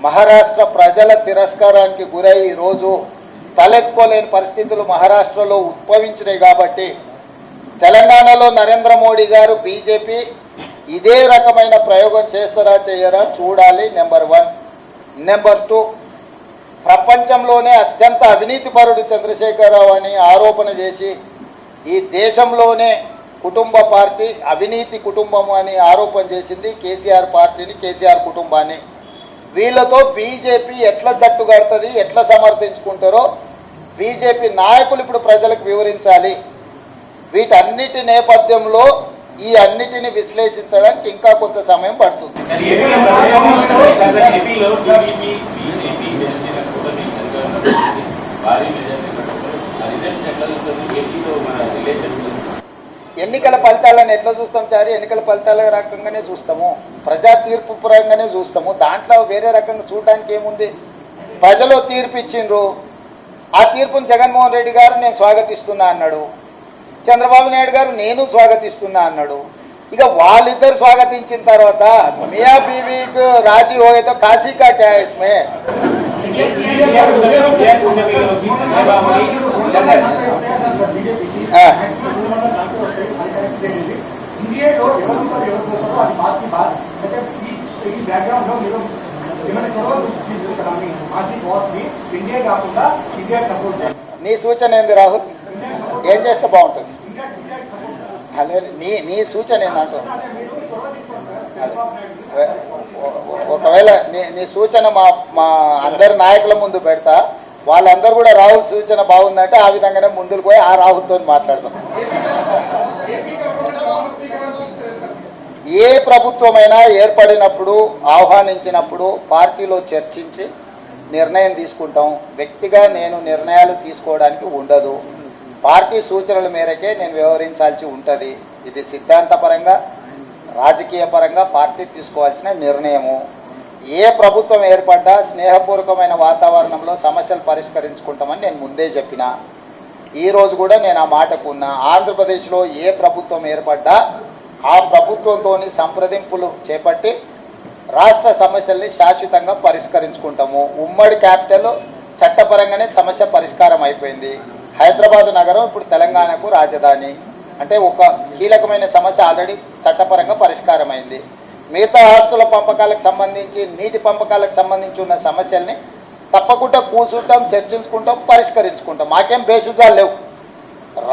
మహారాష్ట్ర ప్రజల తిరస్కారానికి గురై ఈరోజు తలెత్తుకోలేని పరిస్థితులు మహారాష్ట్రలో ఉద్భవించినాయి కాబట్టి తెలంగాణలో నరేంద్ర మోడీ గారు బీజేపీ ఇదే రకమైన ప్రయోగం చేస్తారా చేయరా చూడాలి. నెంబర్ 1. నెంబర్ 2, ప్రపంచంలోనే అత్యంత అవినీతిపరుడు చంద్రశేఖరరావు అని ఆరోపణ చేసి ఈ దేశంలోనే కుటుంబ పార్టీ అవినీతి కుటుంబం అని ఆరోపణ చేసింది కేసీఆర్ పార్టీని, కేసీఆర్ కుటుంబాన్ని. వీళ్ళతో బీజేపీ ఎట్లా జట్టు కడుతుంది, ఎట్లా సమర్థించుకుంటారో బీజేపీ నాయకులు ఇప్పుడు ప్రజలకు వివరించాలి. వీటన్నిటి నేపథ్యంలో ఈ అన్నిటిని విశ్లేషించడానికి ఇంకా కొంత సమయం పడుతుంది. ఎన్నికల ఫలితాలను ఎట్లా చూస్తాం చారి? ఎన్నికల ఫలితాల రకంగానే చూస్తాము, ప్రజా తీర్పు పరంగానే చూస్తాము. దాంట్లో వేరే రకంగా చూడడానికి ఏముంది? ప్రజలు తీర్పు ఇచ్చిండ్రు, ఆ తీర్పును జగన్మోహన్ రెడ్డి గారు నేను స్వాగతిస్తున్నా అన్నాడు, చంద్రబాబు నాయుడు గారు నేను స్వాగతిస్తున్నా అన్నాడు. ఇక వాళ్ళిద్దరు స్వాగతించిన తర్వాత మియా బీవీకి రాజీ హోయేతో కాశీ కా క్యా ఇస్మే? నీ సూచన ఏంది రాహుల్? ఏం చేస్తే బాగుంటుంది? నీ సూచన ఏందంటూ ఒకవేళ నీ సూచన మా అందరి నాయకుల ముందు పెడతా, వాళ్ళందరూ కూడా రాహుల్ సూచన బాగుందంటే ఆ విధంగానే ముందుకు పోయి ఆ రాహుల్తో మాట్లాడదాం. ఏ ప్రభుత్వమైనా ఏర్పడినప్పుడు ఆహ్వానించినప్పుడు పార్టీలో చర్చించి నిర్ణయం తీసుకుంటాం. వ్యక్తిగా నేను నిర్ణయాలు తీసుకోవడానికి ఉండదు. పార్టీ సూచనల మేరకే నేను వ్యవహరించాల్సి ఉంటుంది. ఇది సిద్ధాంతపరంగా రాజకీయ పరంగా పార్టీ తీసుకోవాల్సిన నిర్ణయము. ఏ ప్రభుత్వం ఏర్పడ్డా స్నేహపూర్వకమైన వాతావరణంలో సమస్యలు పరిష్కరించుకుంటామని నేను ముందే చెప్పిన. ఈరోజు కూడా నేను ఆ మాటకున్నా. ఆంధ్రప్రదేశ్లో ఏ ప్రభుత్వం ఏర్పడ్డా ఆ ప్రభుత్వంతో సంప్రదింపులు చేపట్టి రాష్ట్ర సమస్యల్ని శాశ్వతంగా పరిష్కరించుకుంటాము. ఉమ్మడి క్యాపిటల్ చట్టపరంగానే సమస్య పరిష్కారం అయిపోయింది. హైదరాబాద్ నగరం ఇప్పుడు తెలంగాణకు రాజధాని అంటే ఒక కీలకమైన సమస్య ఆల్రెడీ చట్టపరంగా పరిష్కారం అయింది. మిగతా ఆస్తుల పంపకాలకు సంబంధించి, నీటి పంపకాలకు సంబంధించి ఉన్న సమస్యల్ని తప్పకుండా కూర్చుంటాం, చర్చించుకుంటాం, పరిష్కరించుకుంటాం. మాకేం బేసిజాలు లేవు.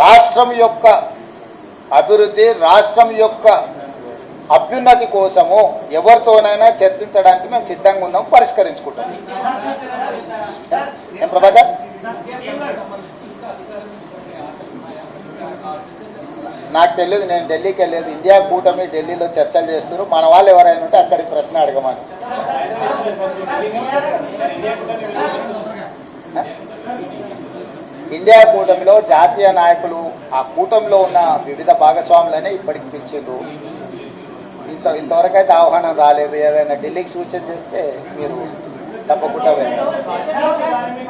రాష్ట్రం యొక్క అభివృద్ధి, రాష్ట్రం యొక్క అభ్యున్నతి కోసము ఎవరితోనైనా చర్చించడానికి మేము సిద్ధంగా ఉన్నాం, పరిష్కరించుకుంటాం. ఏం ప్రభాకర్? నాకు తెలియదు, నేను ఢిల్లీకి వెళ్ళలేదు. ఇండియా కూటమి ఢిల్లీలో చర్చలు చేస్తున్నారు. మన వాళ్ళు ఎవరైనా ఉంటే అక్కడికి ప్రశ్న అడగమని. ఇండియా కూటమిలో జాతీయ నాయకులు ఆ కూటమిలో ఉన్న వివిధ భాగస్వాములనే ఇప్పటికి పిలిచిండ్రు. ఇంతవరకు అయితే ఆహ్వానం రాలేదు. ఏదైనా ఢిల్లీకి సూచన చేస్తే మీరు తప్పకుండా వెళ్ళండి.